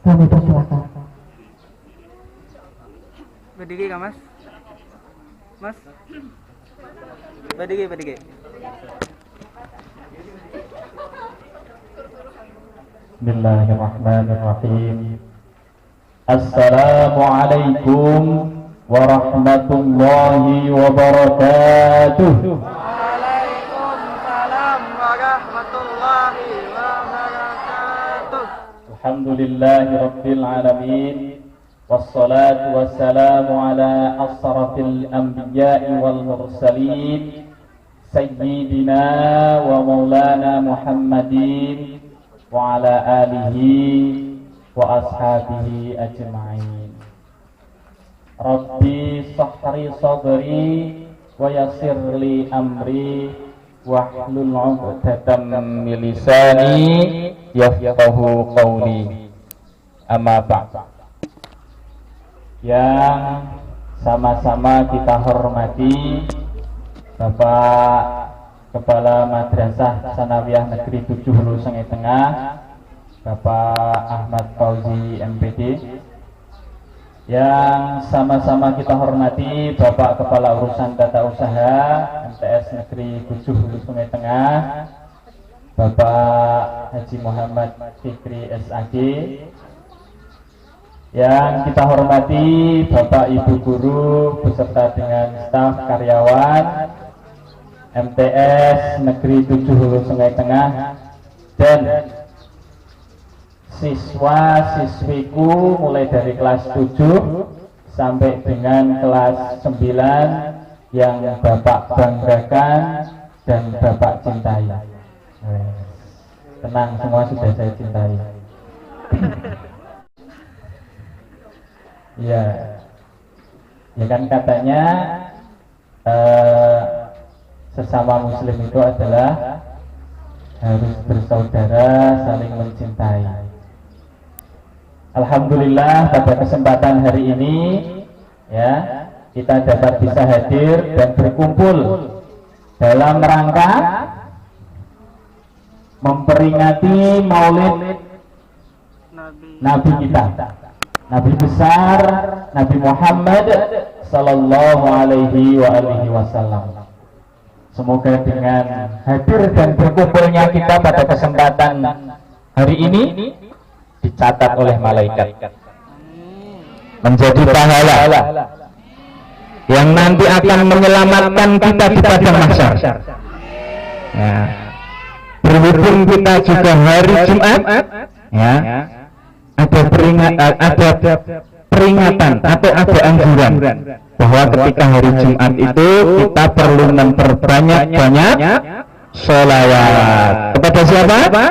Kami persilakan. Berdiri kah mas? Mas? Berdiri. Bismillahirrahmanirrahim. Assalamualaikum warahmatullahi wabarakatuh. Waalaikumsalam warahmatullahi wabarakatuh. Alhamdulillahi rabbil alamin. Wassalatu wassalamu ala asrafil anbiya'i wal mursalin sayyidina wa maulana Muhammadin wa ala alihi wa ashabihi ajma'in. Rabbi sahri sadri wa yassir li amri wahlul 'uqdatam min lisani yafqahu qawli. Amma ba'd. Yang sama-sama kita hormati Bapak Kepala Madrasah Sanawiyah Negeri 7 Hulu Sungai Tengah, Bapak Ahmad Fauzi MPD. Yang sama-sama kita hormati Bapak Kepala Urusan Tata Usaha MTS Negeri 7 Hulu Sungai Tengah, Bapak Haji Muhammad Fikri SAG. Yang kita hormati Bapak Ibu Guru beserta dengan staf karyawan MTS Negeri 7 Hulu Sungai Tengah dan siswa-siswiku mulai dari kelas 7 sampai dengan kelas 9 yang Bapak banggakan dan Bapak cintai. Tenang, semua sudah saya cintai. Ya kan katanya sesama muslim itu adalah harus bersaudara, saling mencintai. Alhamdulillah pada kesempatan hari ini ya kita dapat bisa hadir dan berkumpul dalam rangka memperingati Maulid Nabi kita, Nabi besar Nabi Muhammad sallallahu alaihi wasallam. Semoga dengan hadir dan berkumpulnya kita pada kesempatan hari ini dicatat oleh malaikat menjadi pahala yang nanti akan menyelamatkan kita di padang mahsyar. Ya. Berhubung kita juga hari Jumat, ya, ada peringatan atau ada anjuran bahwa ketika hari Jumat itu kita perlu memperbanyak sholawat kepada siapa?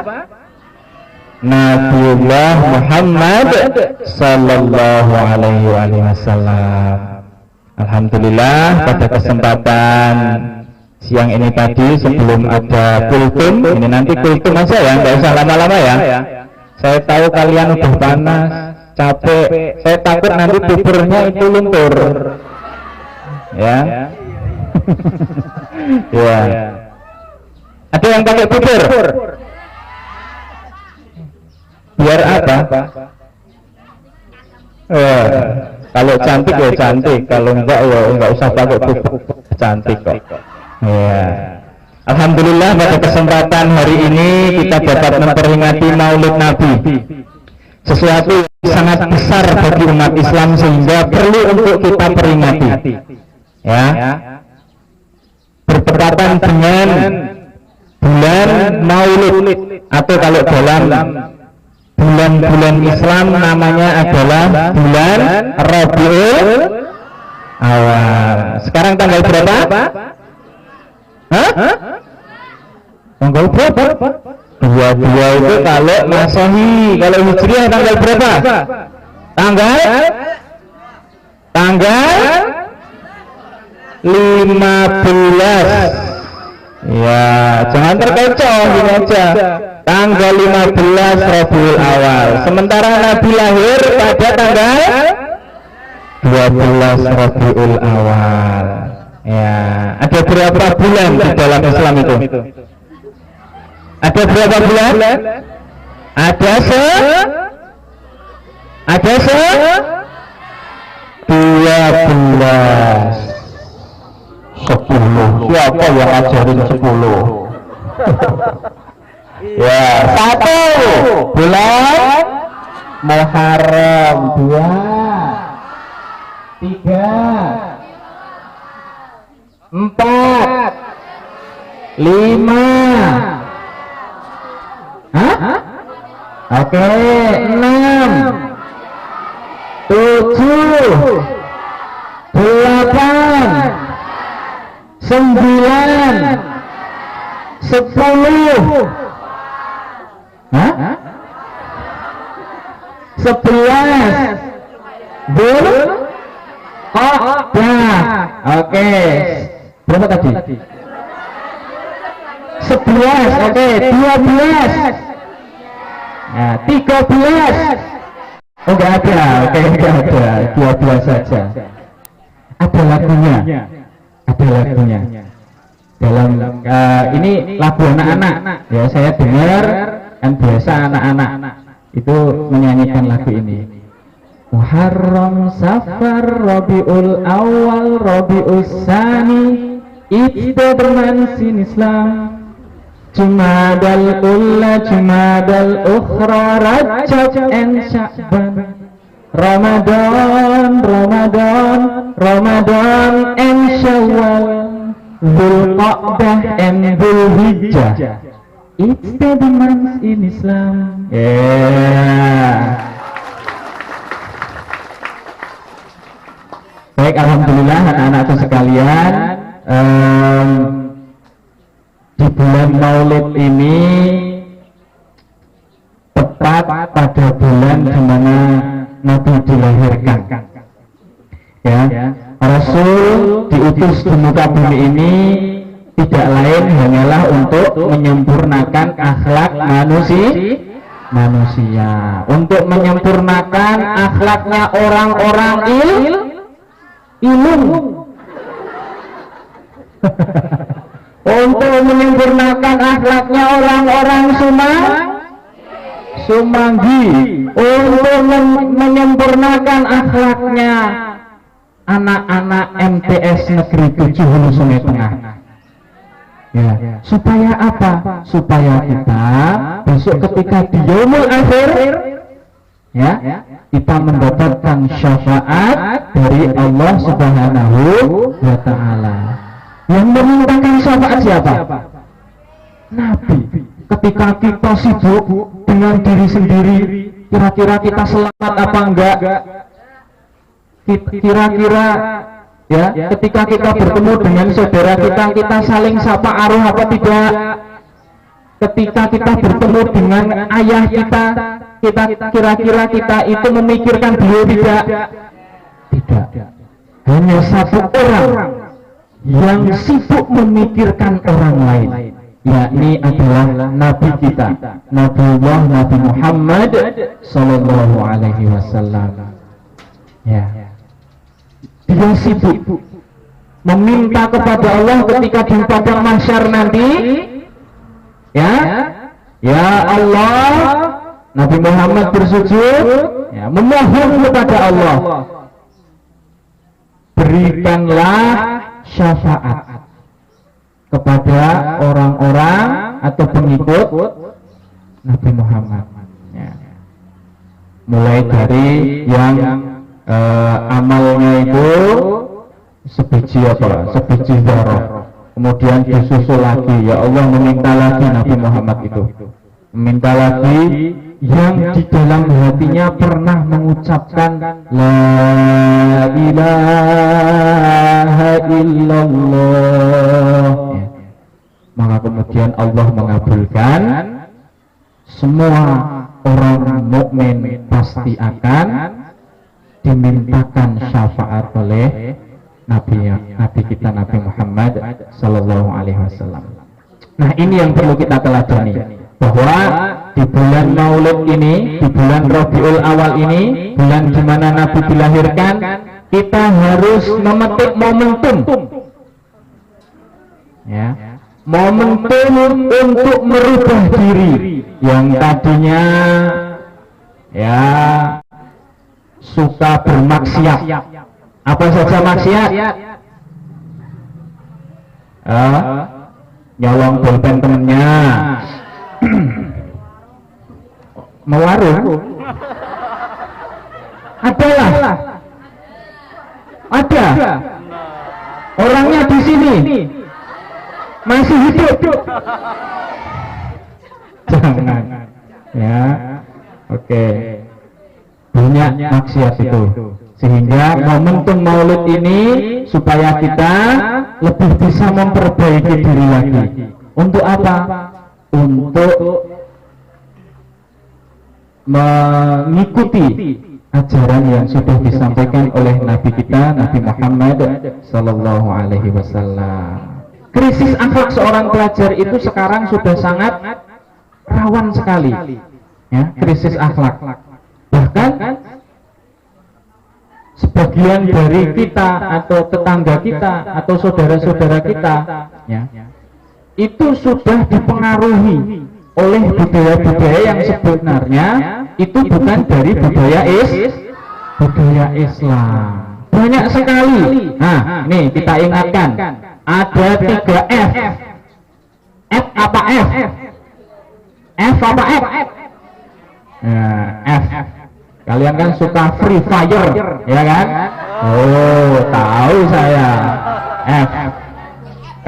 Nabiullah Muhammad sallallahu alaihi wasallam. Alhamdulillah pada kesempatan siang ini tadi sebelum ada kultum, ini nanti kultum aja ya, nggak usah lama-lama ya. Saya tahu kalian udah panas, capek. Saya takut nanti buburnya itu luntur. Ya. Ya. Ada yang pakai bubur? Biar apa? Kalau cantik ya cantik, kalau enggak ya enggak usah pakai bubur. Cantik kok. Ya. Alhamdulillah pada kesempatan hari ini kita dapat memperingati Maulid Nabi, sesuatu yang sangat besar bagi umat Islam sehingga perlu untuk kita peringati. Ya, bertepatan dengan bulan Maulid atau kalau dalam bulan-bulan Islam namanya adalah bulan Rabiul Awal. Sekarang tanggal berapa? Hah? Tanggal berapa? 22 itu kalau Masehi, kalau Hijriah tanggal berapa? Tanggal 15. Ya, jangan terkecoh gini aja. Tanggal 15 Rabiul Awal. Sementara Nabi lahir pada tanggal 12 Rabiul Awal. Ya, ada berapa bulan di dalam Islam itu? Ada berapa bulan? Ada Ada 12. 10. Siapa yang ajarin 10? Ya, 1 bulan Muharram, 2, 3, 4, 5. Hah? Oke, 6, 7, 8, 9, 10. Hah? 11. Oke. Berapa tadi? 11. Oke, 12. Nah, 13. Oh, enggak ada. Oke, enggak ada. 12 saja. Ada lagunya. Ada lagunya. Dalam ini lagu anak-anak. Ya, saya dengar kan biasa anak-anak itu menyanyikan lagu ini. Muharram, Safar, Rabiul Awal, Rabiul Tsani, Ibtida'an sin Islam, Jumadal Ula, Jumadal Ukhra, Rajab and Sya'ban, Ramadan, Ramadan, Ramadan and Syawal, Dzulqa'dah and Dzulhijjah. It's the month in Islam. Baik, alhamdulillah anak-anakku sekalian, di bulan Maulid ini tepat pada bulan di mana Nabi dilahirkan. Ya, Rasul diutus di muka bumi ini tidak lain hanyalah untuk menyempurnakan akhlak manusia, untuk menyempurnakan akhlaknya orang-orang ilmu, untuk menyempurnakan akhlaknya orang-orang Sumanggi, untuk menyempurnakan akhlaknya anak-anak MTS Negeri 7 Hulu Sungai Tengah. Ya, supaya apa? Supaya kita besok ketika di yaumul akhir, ya, kita mendapatkan syafaat dari Allah Subhanahu wa Ta'ala. Yang memintakan syafaat siapa? Nabi. Ketika kita sibuk dengan diri sendiri, kira-kira kita selamat apa enggak? Kira-kira ya, ketika kita bertemu dengan saudara kita saling sapa arwah apa tidak? Ketika kita bertemu dengan ayah kita kira-kira kita itu memikirkan beliau tidak? Tidak. Hanya satu orang yang sibuk memikirkan orang lain, yakni adalah Nabi kita, Nabi Muhammad Sallallahu Alaihi Wasallam. Ya. Dia sibuk meminta kepada Allah ketika di padang mahsyar nanti, ya Allah, Nabi Muhammad bersujud, ya, memohon kepada Allah, berikanlah syafaat kepada orang-orang atau pengikut Nabi Muhammad, ya. Mulai dari yang amalnya itu sebiji darah, kemudian disusul lagi, ya Allah meminta lagi Nabi Muhammad itu, meminta lagi yang di dalam hatinya pernah mengucapkan La ilaha illallah, ya. Maka kemudian Allah mengabulkan. Semua orang mukmin pasti akan dimintakan syafaat oleh Nabi kita Nabi Muhammad Sallallahu Alaihi Wasallam. Nah, ini yang perlu kita teladani, bahwa di bulan Maulid ini, di bulan Rabiul Awal ini, bulan di mana Nabi dilahirkan, kita harus memetik momentum, ya, momentum untuk merubah diri yang tadinya, ya, suka bermaksiat. Apa saja maksiat? Nyolong pulpen temennya, mewarung, adalah ada orangnya di sini masih hidup. Jangan, ya, oke. Banyak maksiat itu, sehingga momentum Maulid ini supaya kita lebih bisa memperbaiki diri lagi. Untuk apa? Untuk mengikuti ajaran yang sudah disampaikan oleh Nabi kita, Nabi Muhammad Sallallahu Alaihi Wasallam. Krisis akhlak seorang pelajar itu sekarang sudah sangat rawan sekali, ya, krisis akhlak. Bahkan sebagian dari kita atau tetangga kita atau saudara-saudara kita, ya, itu sudah dipengaruhi oleh budaya-budaya yang sebenarnya itu bukan dari budaya Islam. Banyak sekali. Nah, nih kita ingatkan, ada 3 F. F apa F? F apa F? Nah, F. Kalian kan suka Free Fire, ya kan? Oh, tahu saya. F.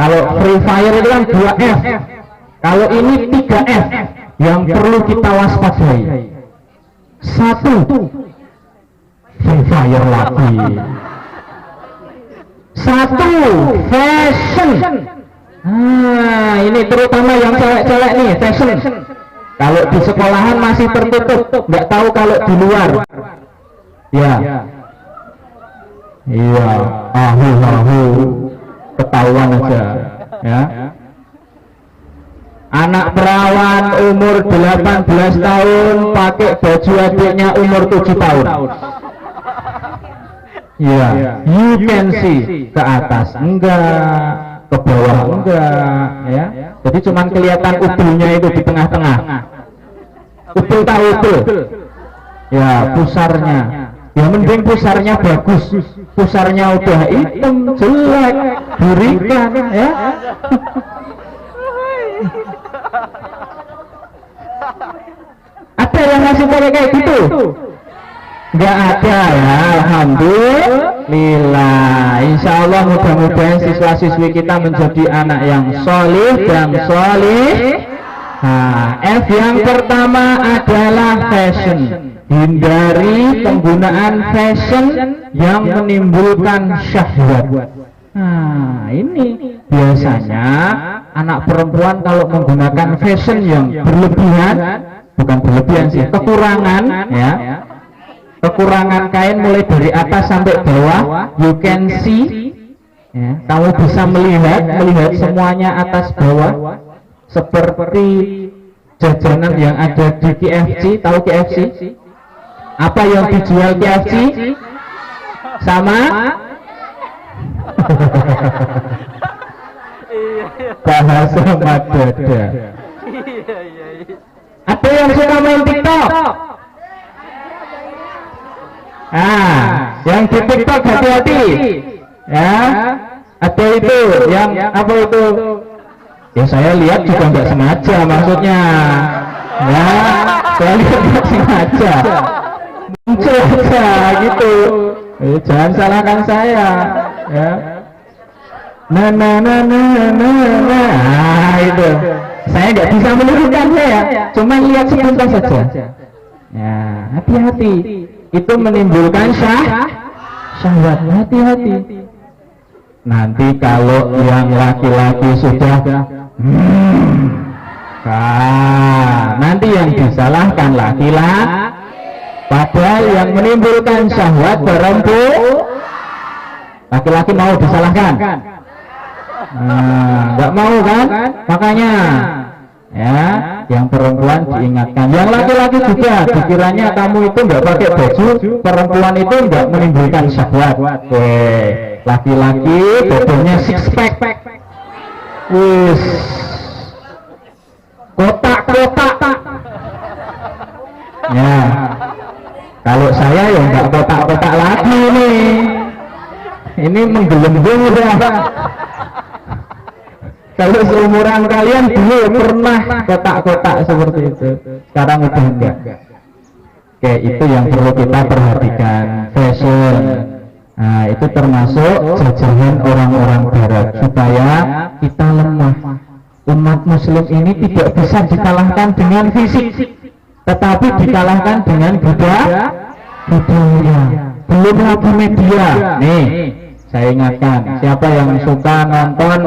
Kalau Free Fire itu kan 2 F. Kalau ini 3 F yang perlu kita waspadai. 1, Free Fire lagi. 1, fashion. Nah, ini terutama yang cewek-cewek nih, fashion. Kalau di sekolahan masih tertutup, nggak tahu kalau di luar. Ya, iya, ahu, ketahuan aja, ya. Anak perawan umur 18 tahun pakai baju adiknya umur 7 tahun. Ya, you can see, ke atas enggak, ke bawah enggak, ya. Jadi cuman kelihatan ubulnya itu di tengah-tengah. Ubul tahu ubul? Ya, pusarnya. Ya mending pusarnya bagus. Pusarnya udah hitam, jelek, berikan, ya. Ada yang ngasih kayak gitu? Enggak ada, ya. Alhamdulillah. Insya Allah mudah-mudahan siswa-siswi kita menjadi anak yang solih dan solih. Nah, F yang pertama adalah fashion. Hindari penggunaan fashion yang menimbulkan syahwat. Nah, ini biasanya anak perempuan kalau menggunakan fashion yang berlebihan, bukan berlebihan sih, kekurangan, ya. Kekurangan kain mulai dari atas sampai bawah, you can see, ya, kamu bisa melihat semuanya atas bawah, seperti jajanan yang ada di KFC. Tahu KFC? Apa yang dijual KFC? Sama bahasa madada. Ada yang suka main TikTok? Yang di TikTok hati-hati, ya. Ada itu yang apa itu? Ya saya lihat juga nggak sengaja, maksudnya, ya, saya lihat nggak sengaja, muncul aja gitu. Jangan salahkan saya, ya. Nah, itu saya nggak bisa menirukan, saya cuma lihat sebentar saja. Ya, hati-hati, itu menimbulkan syahwat. Hati-hati. Nanti kalau yang laki-laki sudah nanti yang disalahkan laki-laki, padahal yang menimbulkan syahwat perempuan. Laki-laki mau disalahkan? Nggak mau kan? Makanya, ya, yang perempuan diingatkan. Yang laki-laki juga dikiranya kamu itu nggak pakai baju, perempuan itu nggak menimbulkan syahwat. Laki-laki bodohnya six pack, wis kotak-kotak. Ya, kalau saya ya nggak kotak ini menggelembung udah. Kalau seumuran kalian dulu pernah kotak-kotak seperti itu, sekarang udah enggak. Oke, itu yang perlu kita perhatikan. Fashion, nah itu termasuk jajahan orang-orang barat supaya kita lemah. Umat muslim ini tidak bisa dikalahkan dengan fisik, tetapi dikalahkan dengan budaya. Belum lagi media. Nih, saya ingatkan, siapa yang suka nonton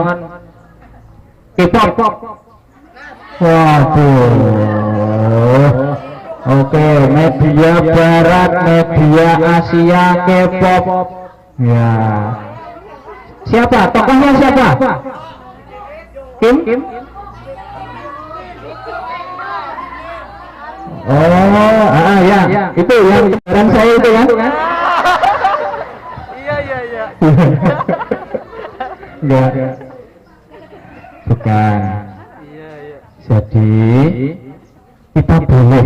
K-pop? Waduh. Oke, media barat, media Asia, K-pop. Ya. Siapa? Tokohnya siapa? Kim? Oh, ya. Itu yang kemarin saya itu kan? Iya. Enggak. Bukan. Iya. Jadi kita boleh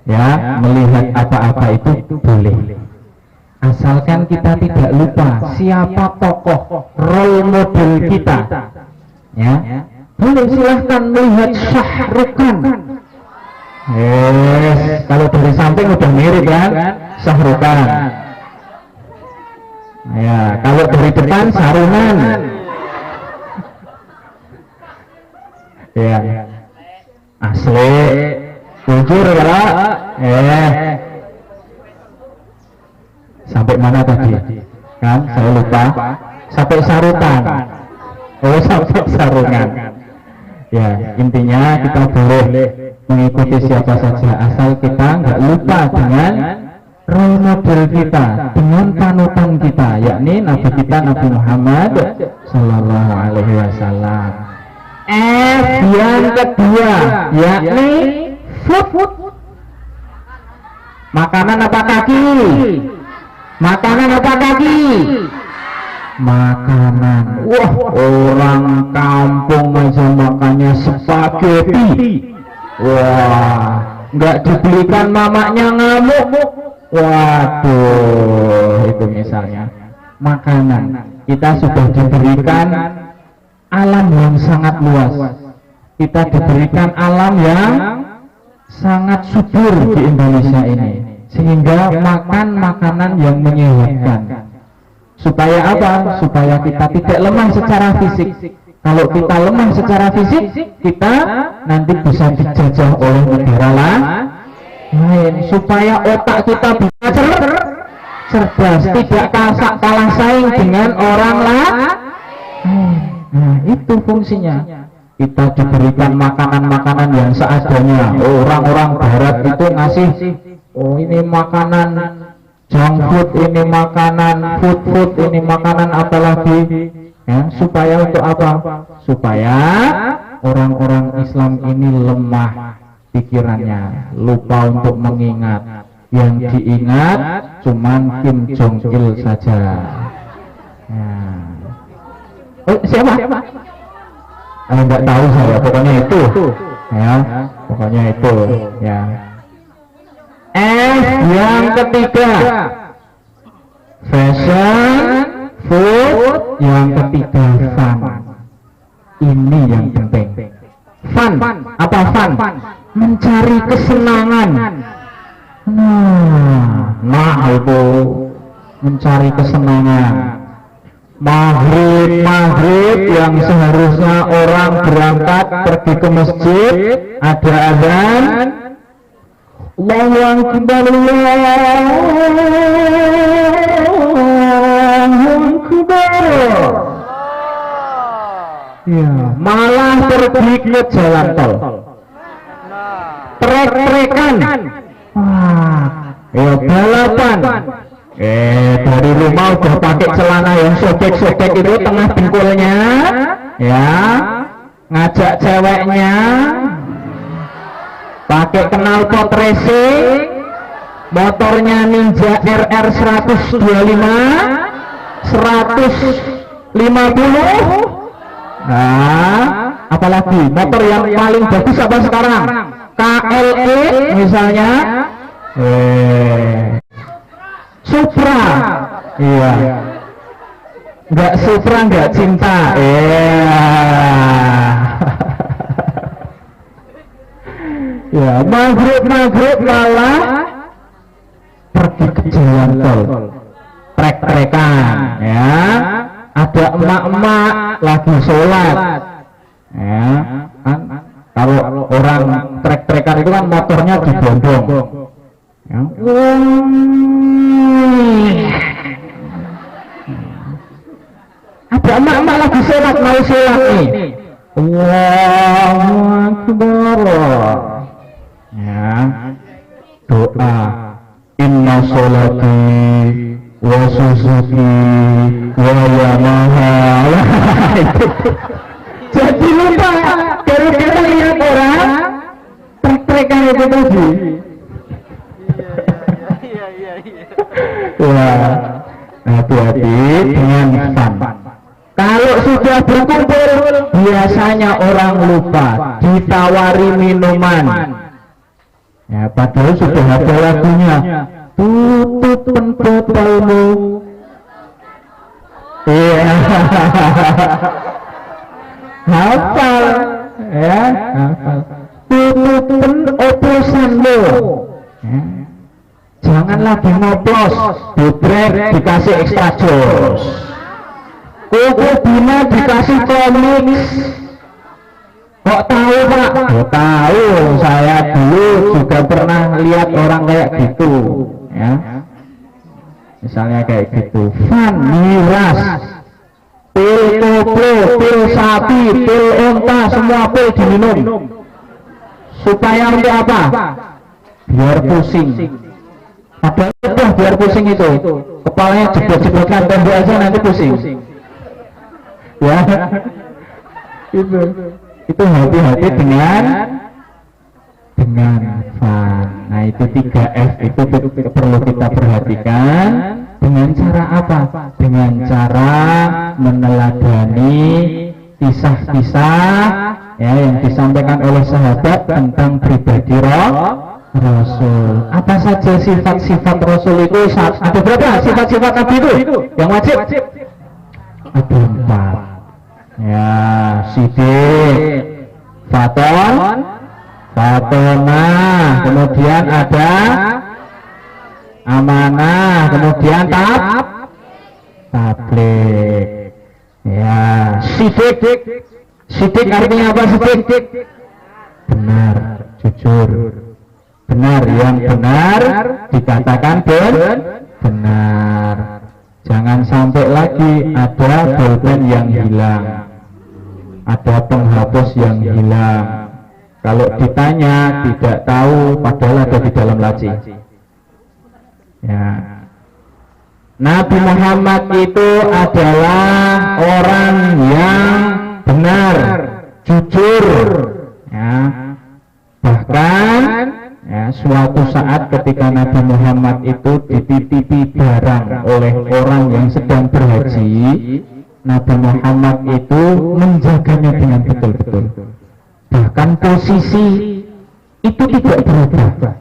ya melihat apa-apa itu boleh. Asalkan kita tidak lupa siapa tokoh role model kita. Ya. Boleh silahkan melihat Shah Rukh Khan. Yes, kalau dari samping udah mirip kan? Shah Rukh Khan. Ya, kalau dari depan sarungan. Ya. Asli. Jujur ya. Sampai mana tadi? Kan saya lupa. Sampai sarutan. Oh, sampai sarungan. Ya, intinya kita boleh mengikuti siapa saja asal kita nggak lupa dengan role model kita, dengan panutan kita, yakni Nabi kita Nabi Muhammad Sallallahu Alaihi Wasallam. Yang kedua, yakni food. Makanan apa kaki? Makanan apa kaki? Makanan. Wah, orang kampung aja makannya spaghetti. Wah, nggak dibelikan mamaknya ngamuk. Waduh, itu misalnya makanan. Kita sudah diberikan alam yang sangat luas. Kita diberikan alam yang sangat subur di Indonesia ini, sehingga makan makanan yang menyehatkan. Supaya apa? Supaya kita tidak lemah secara fisik. Kalau kita lemah secara fisik, kita nanti bisa dijajah oleh negara lain. Supaya otak kita bisa cerdas, tidak kalah saing dengan orang lain. Nah, itu fungsinya. Kita diberikan makanan-makanan yang seadanya. Orang-orang barat itu ngasih, oh ini makanan junk food, ini makanan food, ini makanan apalagi. Ya, supaya untuk apa? Supaya orang-orang Islam ini lemah pikirannya, lupa untuk mengingat. Yang diingat cuman Kim Jong Il saja. Ya. Oh, siapa? Enggak tahu saya, pokoknya itu. Ya, pokoknya itu. Ya. Yang ketiga, fashion, food. Yang ketiga, fun. Ini yang penting. Fun. Apa fun? Mencari kesenangan. Nah itu mencari kesenangan. Maghrib yang seharusnya orang berangkat pergi ke masjid, ada azan. Allahu Akbar, Allahu Akbar. Ya, malah pergi ke jalan tol. Trek-trekan. Wah, ya balapan. Dari rumah udah pakai celana yang sobek-sobek itu tengah dengkulnya, ya, ngajak ceweknya, pakai knalpot racing, motornya Ninja RR 125, 150. Nah, apalagi motor yang paling bagus apa sekarang? KLE misalnya. Supra, iya. nggak sutra, nggak cinta. Ya, maghrib malah pergi ke jalan tol, trek-trekan, ya. Ada emak-emak lagi sholat, ya. Kan kalau orang trek-trekan itu kan motornya dibondong, ya. Ada emak-emak lagi sholat, mau sholat nih. Allahu Akbar. Ya, doa inna sholati wa suzuki wa yamaha. Jadi lupa gara-gara lihat orang trek-trekan itu tadi. Iya. Wah, hati-hati dengan fun. Kalau sudah berkumpul, biasanya orang lupa ditawari minuman. Ya, padahal sudah ada lagunya. Tutupkan botolmu. Iya. Hafal, ya, hafal. Tutupkan oplosanmu. Ya. Jangan lagi ngoplos, dibrek dikasih extra jos. Kuku bina dikasih komik. Kok tahu Pak? Oh, tahu, saya dulu juga pernah lihat orang kayak gitu, ya. Misalnya kayak gitu, fan miras, pil koplo, pil sapi, pil unta, semua pil diminum. Supaya untuk apa? Biar pusing. Padahal udah biar pusing itu, kepalanya jebol-jebolkan tembok aja nanti pusing. Ya, itu hati-hati dengan fun. Nah, itu 3F itu perlu kita perhatikan. Dengan cara apa? Dengan cara meneladani kisah-kisah, ya, yang disampaikan oleh sahabat tentang pribadi Rasul. Apa saja sifat-sifat Rasul itu? Ada berapa sifat-sifat Nabi itu yang wajib? Ada 4. Ya, Siddiq, Fatonah, kemudian ada amanah, kemudian tabligh. Ya, Siddiq artinya apa? Siddiq benar, jujur. Benar, yang benar dikatakan benar. Jangan sampai lagi ada pulpen yang hilang, ada penghapus yang hilang. Kalau ditanya tidak tahu, padahal ada di dalam laci. Ya. Nabi Muhammad itu adalah orang yang benar, jujur. Ya. Bahkan, ya, suatu saat ketika Nabi Muhammad itu dititipi barang oleh orang yang sedang berhaji, Nabi Muhammad itu menjaganya dengan betul-betul. Bahkan posisi itu tidak berubah.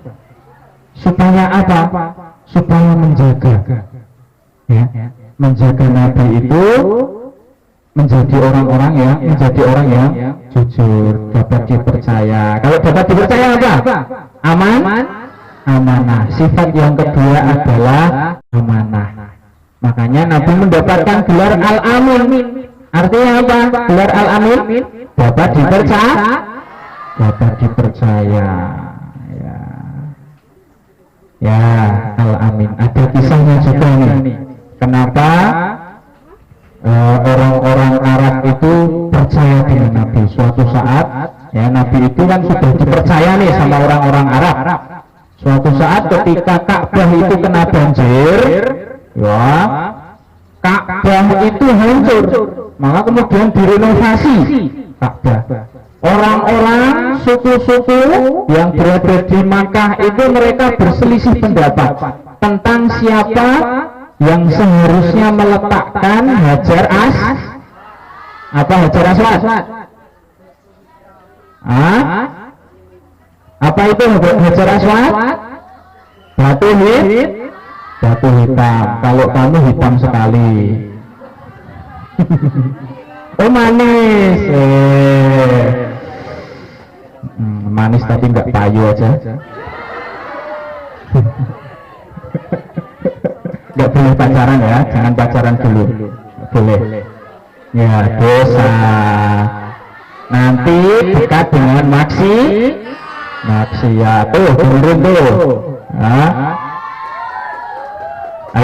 Supaya apa? Supaya menjaga, ya, menjaga Nabi itu menjadi orang yang jujur, dapat dipercaya. Kalau dapat dipercaya apa? Amanah. Sifat yang kedua adalah amanah. Makanya Nabi mendapatkan gelar Al-Amin. Artinya apa? Gelar Al-Amin dapat dipercaya. Ya, Al-Amin. Ada kisahnya juga nih. Kenapa orang-orang Arab itu percaya dengan Nabi? Suatu saat, ya, Nabi itu kan sudah dipercaya nih sama orang-orang Arab. Suatu saat ketika Ka'bah itu kena banjir, ya, Ka'bah itu hancur, maka kemudian direnovasi Ka'bah. Orang-orang suku-suku yang berada di Makkah itu mereka berselisih pendapat tentang siapa yang seharusnya meletakkan Hajar Aswad. Apa itu Hajar Aswad? Batu hitam. Kalau kamu hitam sekali. Oh manis, manis tapi nggak payu aja. Nggak boleh pacaran ya, jangan pacaran dulu. Boleh. Ya dosa. Nanti dekat dengan maksiat tuh turun tuh. Nah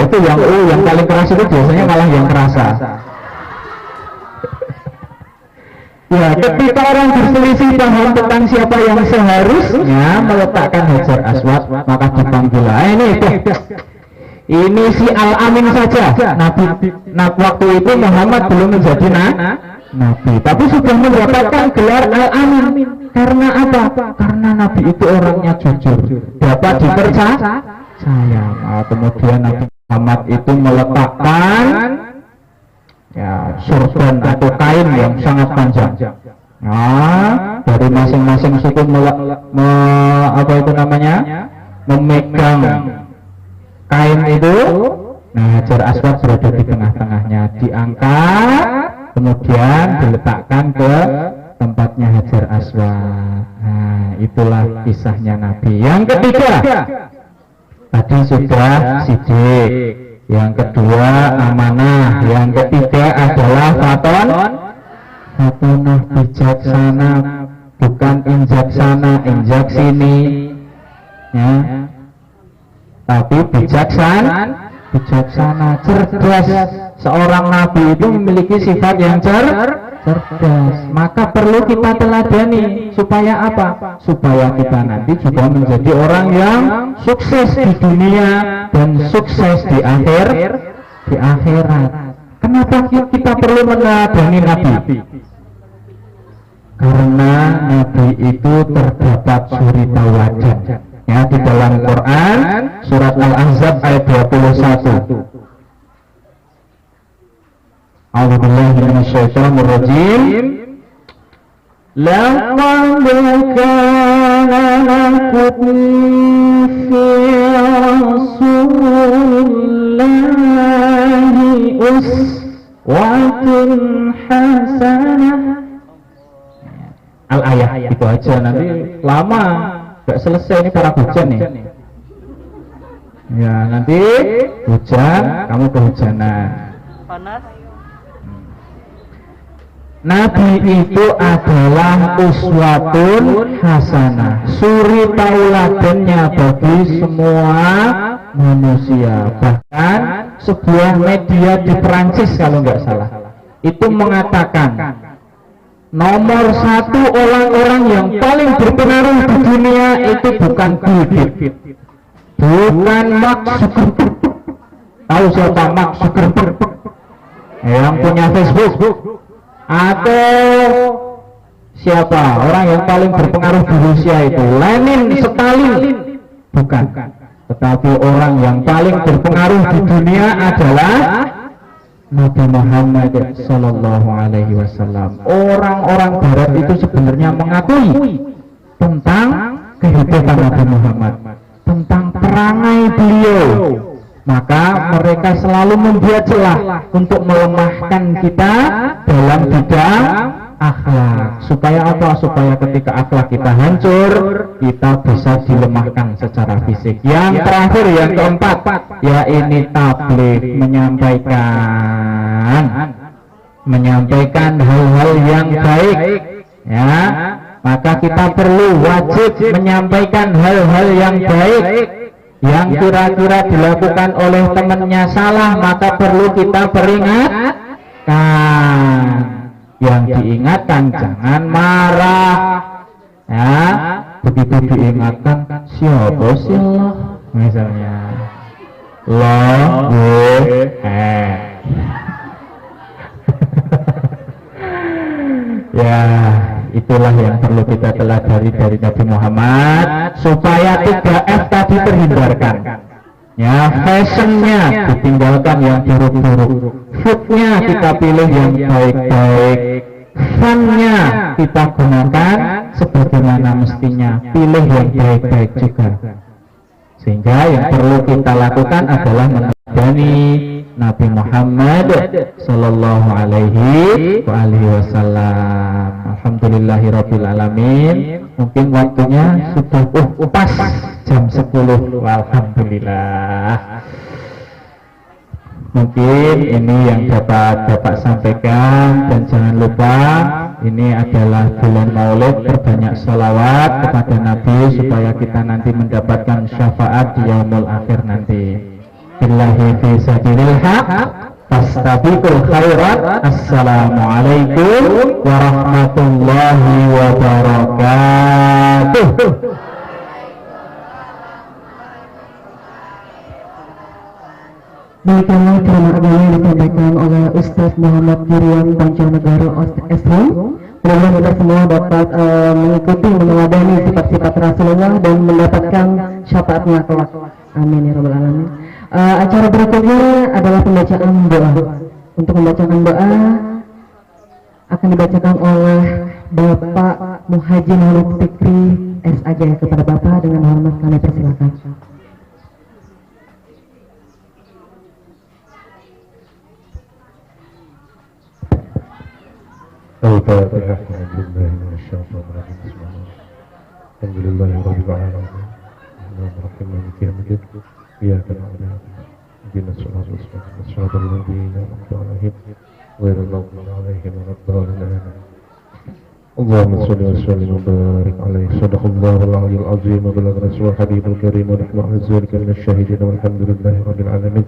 itu yang paling keras itu biasanya malah yang kerasa. Ya, ketika orang berselisih paham tentang siapa yang seharusnya meletakkan hajar aswad, maka dipanggil. Ini si Al-Amin saja. Waktu itu Muhammad belum menjadi nabi, tapi sudah mendapatkan gelar Al-Amin. Karena apa? Karena Nabi itu orangnya jujur, dapat dipercaya. Kemudian Nabi Muhammad itu meletakkan surban atau kain yang sangat panjang. Dari masing-masing suku memegang kain itu. Nah, hajar aswad berada di tengah-tengahnya, diangkat, kemudian diletakkan ke tempatnya hajar aswad. Nah, itulah kisahnya Nabi. Yang ketiga, tadi sudah sidik. Yang kedua amanah. Yang ketiga adalah fatonah, bijaksana, bukan injak sana, injak sini, ya. Tapi bijaksana, cerdas. Seorang nabi itu memiliki sifat yang cerdas. Maka perlu kita teladani. Supaya apa? Supaya kita nanti juga menjadi orang yang sukses di dunia dan sukses di akhirat. Kenapa kita perlu meneladani Nabi? Karena Nabi itu terdapat suri tauladan. Ya, di dalam Quran surat Al-Ahzab ayat 21. A'udzubillahi minasyaitonir rajim. Laqad kana lakum fi Rasulillahi uswatun hasanah. Al-ayah itu aja, nanti lama gak selesai ini para hujan nih. Ya, nanti hujan, kamu kehujanan. Panas. Nabi itu adalah uswatun hasanah, suri tauladannya bagi semua manusia. Bahkan sebuah media di Perancis kalau nggak salah itu mengatakan nomor satu orang-orang yang paling berpengaruh di dunia itu bukan Bill Gates, bukan Mark Zuckerberg. Tahu siapa Mark Zuckerberg? Yang punya Facebook. Atau siapa orang yang paling berpengaruh di Rusia itu? Lenin, Stalin? Bukan. Tetapi orang yang paling berpengaruh di dunia adalah Nabi Muhammad Sallallahu Alaihi Wasallam. Orang-orang Barat itu sebenarnya mengakui tentang kehidupan Nabi Muhammad, tentang perangai beliau. Maka mereka selalu membuat celah untuk melemahkan kita dalam bidang akhlak. Supaya apa? Supaya ketika akhlak kita hancur, kita bisa dilemahkan secara fisik. Yang terakhir, yang keempat, ya ini tabligh, menyampaikan hal-hal yang baik. Ya, maka kita perlu wajib menyampaikan hal-hal yang baik. Yang kira-kira dilakukan oleh temannya salah, maka perlu kita peringatkan. Yang diingatkan jangan marah. Ya, begitu diingatkan, siapa sih Allah? Misalnya, ya, itulah yang perlu kita teladani dari Nabi Muhammad supaya 3F tadi terhindarkan. Ya, fashionnya ditinggalkan yang buruk-buruk, foodnya kita pilih yang baik-baik, funnya kita gunakan sebagaimana mestinya, pilih yang baik-baik juga. Sehingga yang perlu kita lakukan adalah meneladani Nabi Muhammad sallallahu alaihi wasallam. Alhamdulillahirabbil alamin. Mungkin waktunya sudah pas jam 10. Alhamdulillah. Mungkin ini yang dapat Bapak sampaikan, dan jangan lupa ini adalah bulan Maulid, perbanyak sholawat kepada Nabi supaya kita nanti mendapatkan syafaat di yaumul akhir nanti. Billahi fi sabilil haq, fastabiqul khairat. Assalamualaikum warahmatullahi wabarakatuh. Baiklah, terima kasih disampaikan oleh Ustadz Muhammad Jirian Banjarnegara SH. Semoga kita semua dapat mengikuti, meneladani sifat-sifat Rasulullah dan mendapatkan syafaatnya kelak. Amin ya rabbal alamin. Acara berikutnya adalah pembacaan doa. Untuk membacakan doa akan dibacakan oleh Bapak Muhajir Muhammad Fikri SAJ. Kepada Bapak dengan hormat kami persilakan. الفاتحة. أعوذ بالله من الشيطان الرجيم. بسم الله الحمد لله رب العالمين الرحمن الرحيم مالك يوم الدين إياك نعبد اهدنا الصراط المستقيم صراط الذين أنعمت عليهم غير المغضوب عليهم ولا الضالين. اللهم صل وسلم وبارك عليه. صدق الله العلي العظيم وبلغ رسول الحبيب الكريم ونحن على ذلك من الشاهدين والحمد لله رب العالمين.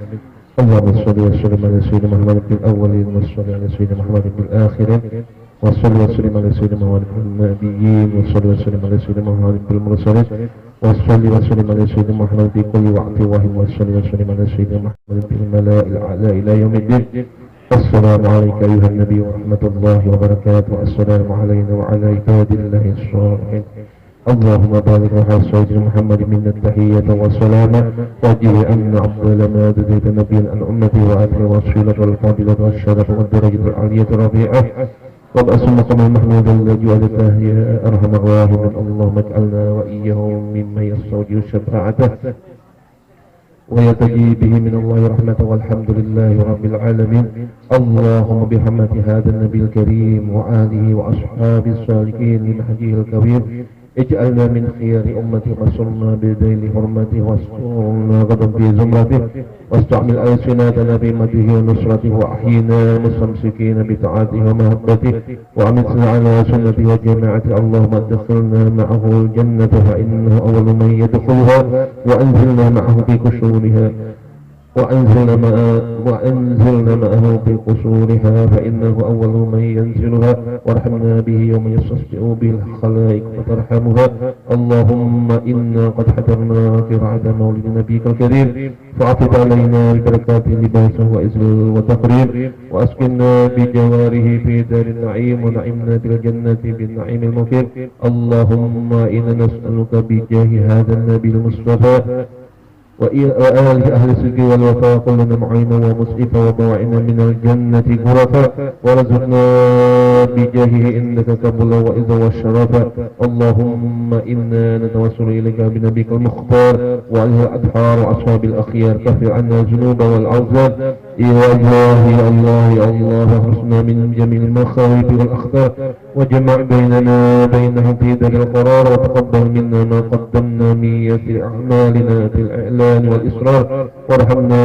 اللهم صل وسلم على سيدنا محمد في الأولين وصل على سيدنا محمد في الآخرين وصل وسلم على سيدنا محمد في النبيين وصل وسلم على سيدنا محمد في المرسلين وصل وسلم على سيدنا محمد في كل وقت وهم وصل وسلم على سيدنا محمد في الملائكة الأعلى إلى يوم الدين. السلام عليك أيها النبي ورحمة الله وبركاته. السلام علينا وعلى عباد الله الصالحين. اللهم بارك على سيدنا محمد من التحية والسلام وجه أن أفضل ما دديت نبيا عن أمتي وآله والصلة والفضيلة والشرف والدرجة العالية الرفيعة وبأس المقام المحمود الذي وجدته يا أرحم الراحمين. اللهم اجعلنا وإياهم ممن يستوجب شفاعته ويتجي به من الله رحمة والحمد لله رب العالمين. اللهم بحرمة هذا النبي الكريم وآله وأصحابه الصالحين لنهجه الكريم اجعلنا من خيار أمتي وصلنا بذيل حرمته واسترنا غدا في زمرته واستعمل ألسنتنا في مده ونصرته وأحينا مستمسكين بطاعته ومحبته وأمتنا على سنته وجماعته. اللهم ادخلنا معه الجنة فإنه أول من يدخلها وأنزلنا معه في قشورها وأنزلنا معه في قصورها فإنه أول من ينزلها وارحمنا به يوم يستصدئ به الخلائق فترحمها. اللهم إنا قد حضرنا قراءة مولد نبيك الكريم فاعطف علينا ببركات لباسه وإزل وتقريب وأسكننا بجواره في دار النعيم ونعمنا بالجنة بالنعيم المقيم. اللهم إنا نسألك بجاه هذا النبي المصطفى وآل أهل الصدق والوفاء كلنا معينا ومسعفا وبوعنا من الجنة غرفا ورزقنا بجاهه إنك قبلا وإذا والشرفا. اللهم إنا نتوسل إليك بنبيك المختار وعليه الأدحار وأصحاب الأخيار كفر عنا الذنوب والأوزار. يا الله يا الله يا الله حسنا من جميع المخاوف والأخطار وجمع بيننا بينهم في دار القرار وتقبل منا ما قدمنا من يسر أعمالنا في الإعلان والإصرار وارحمنا